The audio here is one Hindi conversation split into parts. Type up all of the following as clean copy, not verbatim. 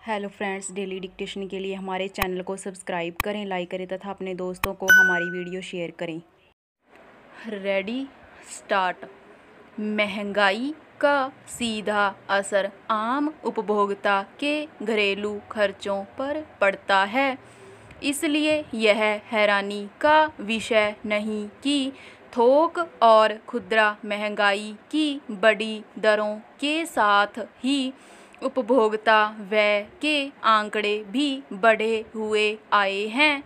हेलो फ्रेंड्स, डेली डिक्टेशन के लिए हमारे चैनल को सब्सक्राइब करें, लाइक करें तथा अपने दोस्तों को हमारी वीडियो शेयर करें। Ready start. महंगाई का सीधा असर आम उपभोक्ता के घरेलू खर्चों पर पड़ता है। इसलिए यह हैरानी का विषय नहीं कि थोक और खुदरा महंगाई की बड़ी दरों के साथ ही उपभोक्ता व्यय के आंकड़े भी बढ़े हुए आए हैं।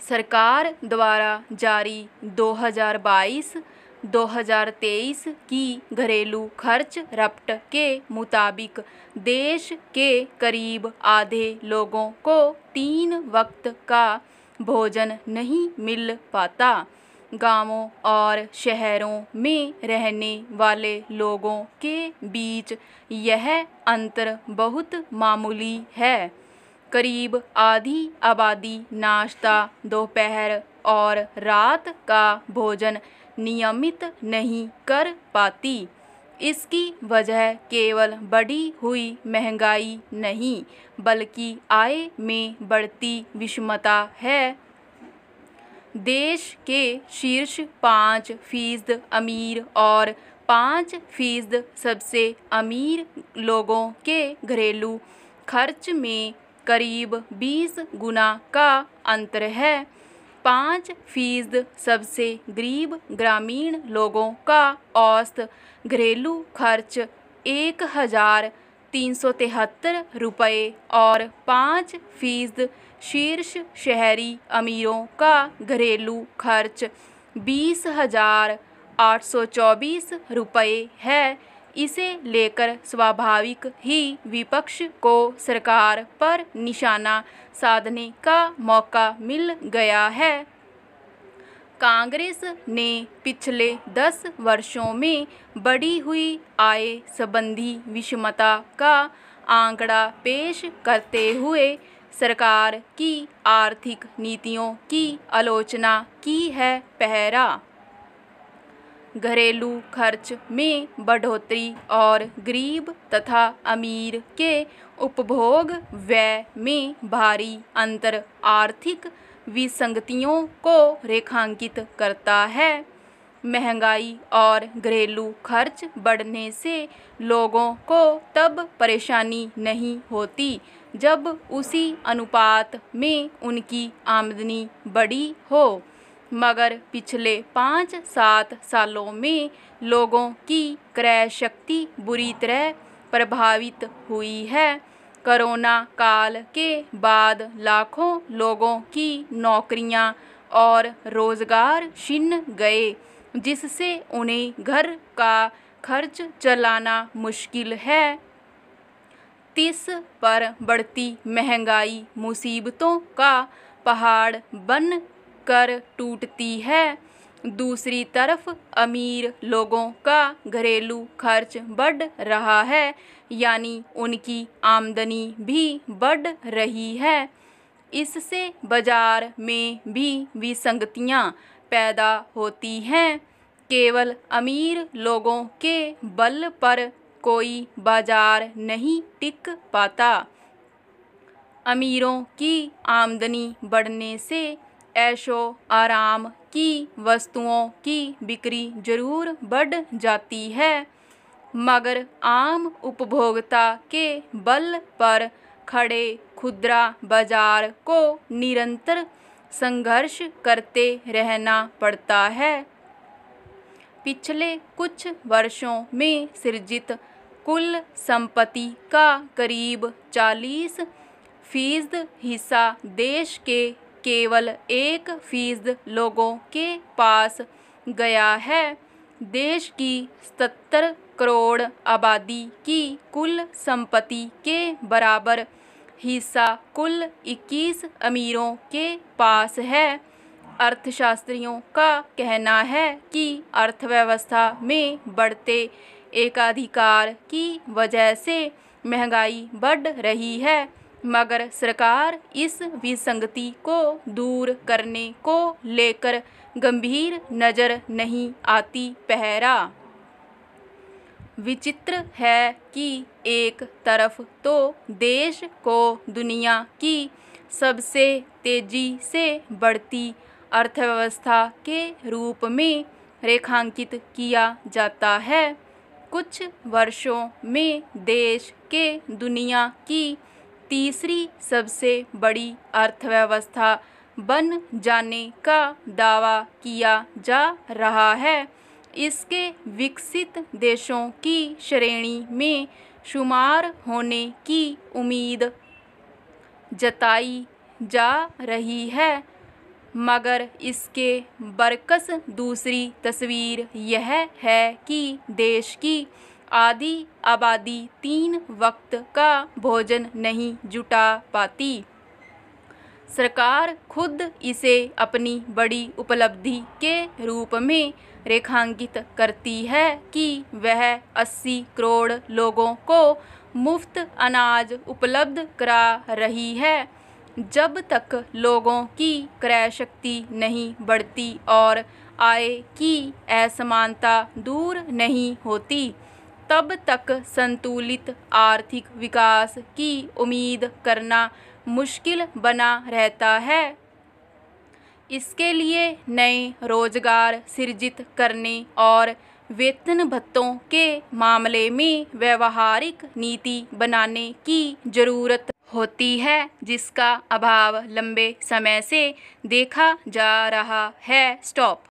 सरकार द्वारा जारी 2022-2023 की घरेलू खर्च रपट के मुताबिक देश के करीब आधे लोगों को 3 वक्त का भोजन नहीं मिल पाता। गांवों और शहरों में रहने वाले लोगों के बीच यह अंतर बहुत मामूली है। करीब आधी आबादी नाश्ता, दोपहर और रात का भोजन नियमित नहीं कर पाती। इसकी वजह केवल बढ़ी हुई महंगाई नहीं, बल्कि आय में बढ़ती विषमता है। देश के शीर्ष 5% अमीर और 5% सबसे अमीर लोगों के घरेलू खर्च में करीब 20 गुना का अंतर है। 5% सबसे गरीब ग्रामीण लोगों का औसत घरेलू खर्च 1,373 रुपये और 5% शीर्ष शहरी अमीरों का घरेलू खर्च 20,824 रुपये है। इसे लेकर स्वाभाविक ही विपक्ष को सरकार पर निशाना साधने का मौका मिल गया है। कांग्रेस ने पिछले 10 वर्षों में बढ़ी हुई आय संबंधी विषमता का आंकड़ा पेश करते हुए सरकार की आर्थिक नीतियों की आलोचना की है। पहला, घरेलू खर्च में बढ़ोतरी और गरीब तथा अमीर के उपभोग व्यय में भारी अंतर आर्थिक विसंगतियों को रेखांकित करता है। महंगाई और घरेलू खर्च बढ़ने से लोगों को तब परेशानी नहीं होती जब उसी अनुपात में उनकी आमदनी बढ़ी हो, मगर पिछले 5-7 सालों में लोगों की क्रय शक्ति बुरी तरह प्रभावित हुई है। कोरोना काल के बाद लाखों लोगों की नौकरियां और रोजगार छिन गए, जिससे उन्हें घर का खर्च चलाना मुश्किल है। इस पर बढ़ती महंगाई मुसीबतों का पहाड़ बन कर टूटती है। दूसरी तरफ अमीर लोगों का घरेलू खर्च बढ़ रहा है, यानी उनकी आमदनी भी बढ़ रही है। इससे बाजार में भी विसंगतियां पैदा होती हैं। केवल अमीर लोगों के बल पर कोई बाजार नहीं टिक पाता। अमीरों की आमदनी बढ़ने से ऐशो आराम की वस्तुओं की बिक्री जरूर बढ़ जाती है, मगर आम उपभोक्ता के बल पर खड़े खुदरा बाजार को निरंतर संघर्ष करते रहना पड़ता है। पिछले कुछ वर्षों में सृजित कुल संपत्ति का करीब 40% हिस्सा देश के केवल 1% लोगों के पास गया है। देश की 77 करोड़ आबादी की कुल संपत्ति के बराबर हिस्सा कुल 21 अमीरों के पास है। अर्थशास्त्रियों का कहना है कि अर्थव्यवस्था में बढ़ते एकाधिकार की वजह से महंगाई बढ़ रही है, मगर सरकार इस विसंगति को दूर करने को लेकर गंभीर नजर नहीं आती। पहला, विचित्र है कि एक तरफ तो देश को दुनिया की सबसे तेजी से बढ़ती अर्थव्यवस्था के रूप में रेखांकित किया जाता है, कुछ वर्षों में देश के दुनिया की तीसरी सबसे बड़ी अर्थव्यवस्था बन जाने का दावा किया जा रहा है। इसके विकसित देशों की श्रेणी में शुमार होने की उम्मीद जताई जा रही है, मगर इसके बरक्स दूसरी तस्वीर यह है कि देश की आधी आबादी 3 वक्त का भोजन नहीं जुटा पाती। सरकार खुद इसे अपनी बड़ी उपलब्धि के रूप में रेखांकित करती है कि वह 80 करोड़ लोगों को मुफ्त अनाज उपलब्ध करा रही है। जब तक लोगों की क्रय शक्ति नहीं बढ़ती और आय की असमानता दूर नहीं होती, तब तक संतुलित आर्थिक विकास की उम्मीद करना मुश्किल बना रहता है। इसके लिए नए रोजगार सृजित करने और वेतन भत्तों के मामले में व्यावहारिक नीति बनाने की जरूरत होती है, जिसका अभाव लंबे समय से देखा जा रहा है। स्टॉप।